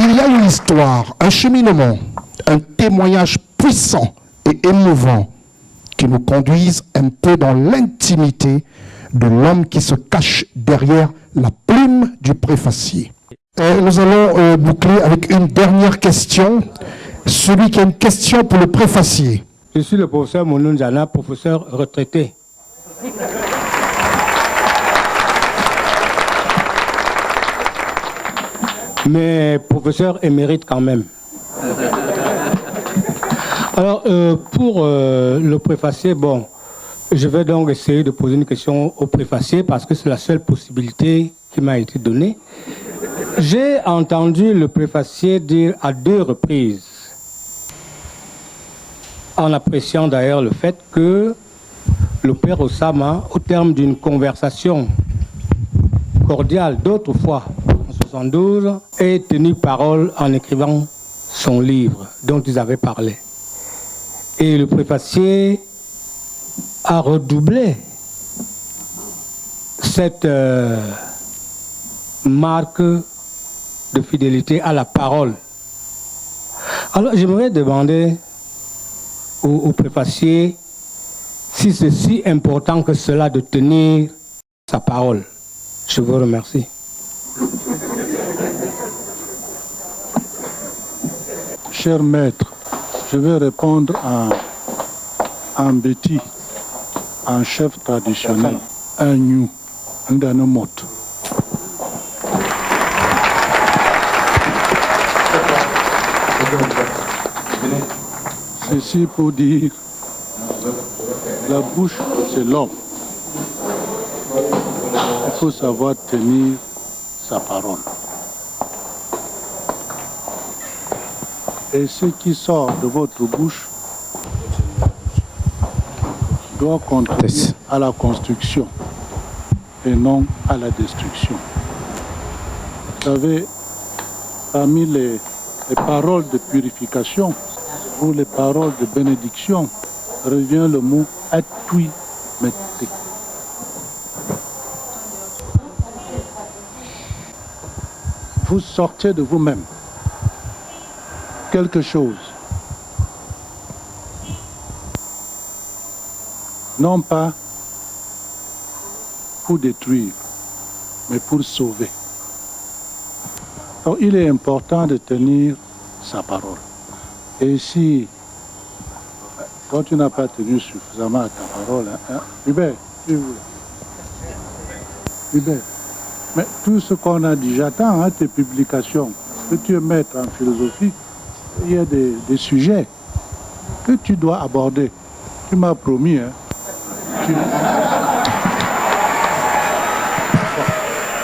Il y a une histoire, un cheminement, un témoignage puissant et émouvant qui nous conduisent un peu dans l'intimité de l'homme qui se cache derrière la plume du préfacier. Et nous allons boucler avec une dernière question. Celui qui a une question pour le préfacier. Je suis le professeur Moununjana, professeur retraité. Mais professeur émérite quand même. Alors, pour le préfacier, bon, je vais donc essayer de poser une question au préfacier parce que c'est la seule possibilité qui m'a été donnée. J'ai entendu le préfacier dire à 2 reprises, en appréciant d'ailleurs le fait que le père Osama, au terme d'une conversation cordiale d'autrefois, en 1972, ait tenu parole en écrivant son livre dont ils avaient parlé. Et le préfacier a redoublé cette marque de fidélité à la parole. Alors j'aimerais demander au préfacier si c'est si important que cela de tenir sa parole. Je vous remercie. Cher maître, je vais répondre en Béti, en chef traditionnel, un ñu, un danomot. Ceci pour dire, la bouche, c'est l'homme. Il faut savoir tenir sa parole. Et ce qui sort de votre bouche doit contribuer à la construction et non à la destruction. Vous savez, parmi les paroles de purification ou les paroles de bénédiction revient le mot atui mette. Vous sortez de vous-même quelque chose, non pas pour détruire, mais pour sauver. Donc il est important de tenir sa parole. Et si, quand tu n'as pas tenu suffisamment à ta parole, Hubert, Hubert, mais tout ce qu'on a dit, j'attends tes publications, que tu es maître en philosophie, il y a des sujets que tu dois aborder. Tu m'as promis, hein.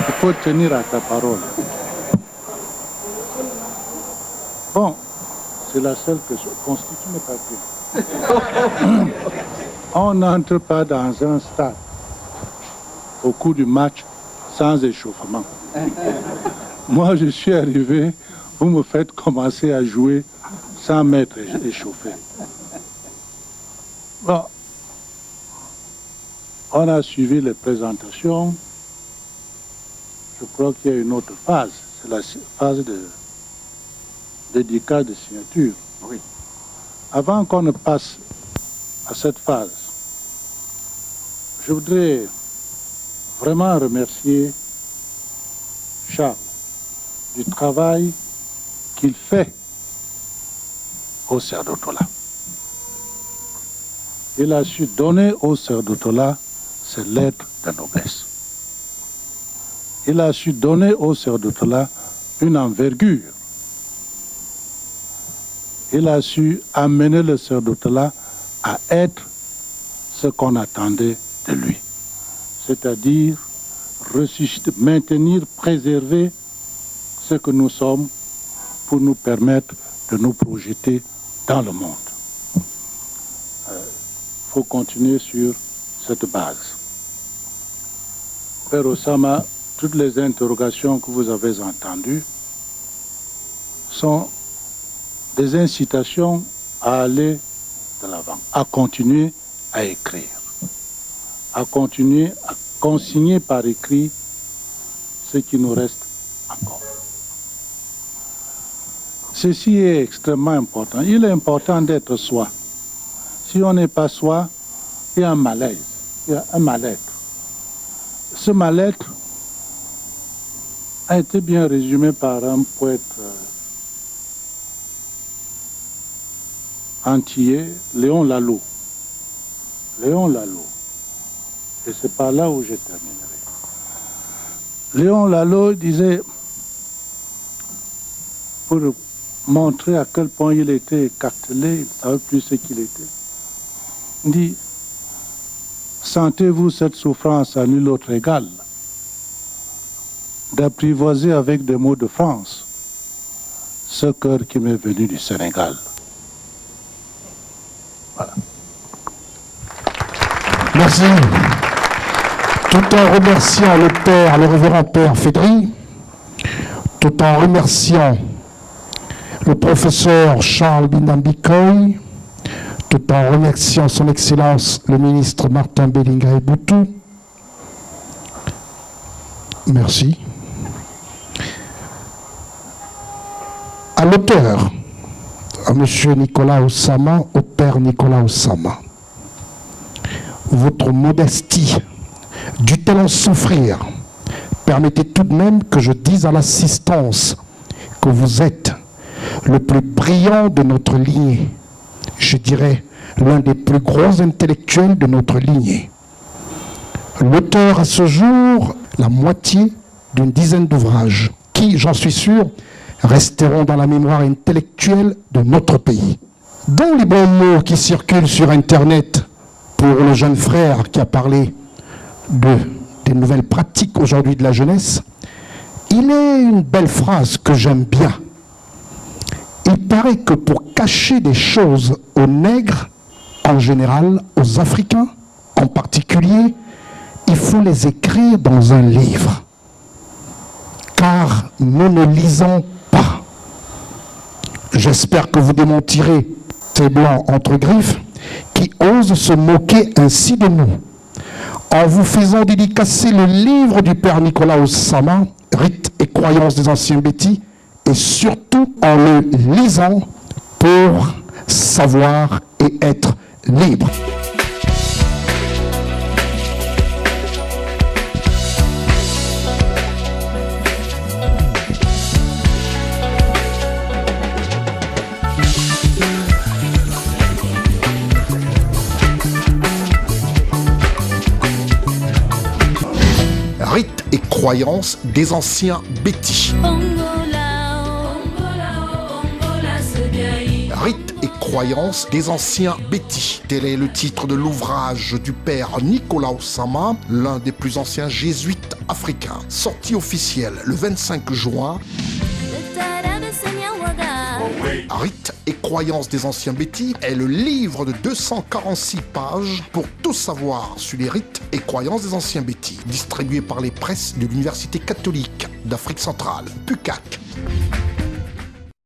Il faut tenir à ta parole. Bon, c'est la seule question. Constitue mes papiers. On n'entre pas dans un stade au cours du match sans échauffement. Moi, je suis arrivé, vous me faites commencer à jouer sans m'être échauffé. Bon, on a suivi les présentations. Je crois qu'il y a une autre phase. C'est la phase de dédicace de signature. Oui. Avant qu'on ne passe à cette phase, je voudrais vraiment remercier Charles du travail qu'il fait au Cerf d'Otola. Il a su donner au Cerf d'Otola ses lettres de noblesse. Il a su donner au Cerf d'Otola une envergure. Il a su amener le Cerf d'Otola à être ce qu'on attendait de lui. C'est-à-dire ressusciter, maintenir, préserver ce que nous sommes pour nous permettre de nous projeter dans le monde. Il faut continuer sur cette base. Père Osama, toutes les interrogations que vous avez entendues sont des incitations à aller de l'avant, à continuer à écrire, à continuer à consigner par écrit ce qui nous reste encore. ceci est extrêmement important. Il est important d'être soi. Si on n'est pas soi, il y a un malaise, il y a un mal-être. Ce mal-être a été bien résumé par un poète antillais, Léon Lalo. Léon Lalo. Et c'est par là où je terminerai. Léon Lalo disait, pour montrer à quel point il était écartelé, il ne savait plus ce qu'il était, il dit, sentez-vous cette souffrance à nul autre égal, d'apprivoiser avec des mots de France ce cœur qui m'est venu du Sénégal. Voilà. Merci. Tout en remerciant le père, le révérend père Fédry, tout en remerciant le professeur Charles Binambikoy, tout en remerciant son Excellence le ministre Martin Bellingaye-Boutou. Merci. À l'auteur, à M. Nicolas Osama, au père Nicolas Osama, votre modestie, dut-elle en souffrir? Permettez tout de même que je dise à l'assistance que vous êtes le plus brillant de notre lignée, je dirais l'un des plus gros intellectuels de notre lignée. L'auteur à ce jour, la moitié d'une dizaine d'ouvrages qui, j'en suis sûr, resteront dans la mémoire intellectuelle de notre pays. Dans les bons mots qui circulent sur Internet, pour le jeune frère qui a parlé des nouvelles pratiques aujourd'hui de la jeunesse, il est une belle phrase que j'aime bien. Il paraît que pour cacher des choses aux nègres, en général, aux Africains en particulier, il faut les écrire dans un livre. Car nous ne lisons pas. J'espère que vous démentirez ces blancs entre griffes qui osent se moquer ainsi de nous, en vous faisant dédicacer le livre du père Nicolas Osama, Rites et croyances des anciens bêtis, et surtout en le lisant pour savoir et être libre. Rites et croyances des anciens bêtis. Rites et croyances des anciens bêtis. Tel est le titre de l'ouvrage du père Nicolas Osama, l'un des plus anciens jésuites africains. Sortie officielle le 25 juin. Rites et croyances des anciens bêtis est le livre de 246 pages pour tout savoir sur les rites et croyances des anciens bêtis, distribué par les presses de l'Université catholique d'Afrique centrale, PUCAC.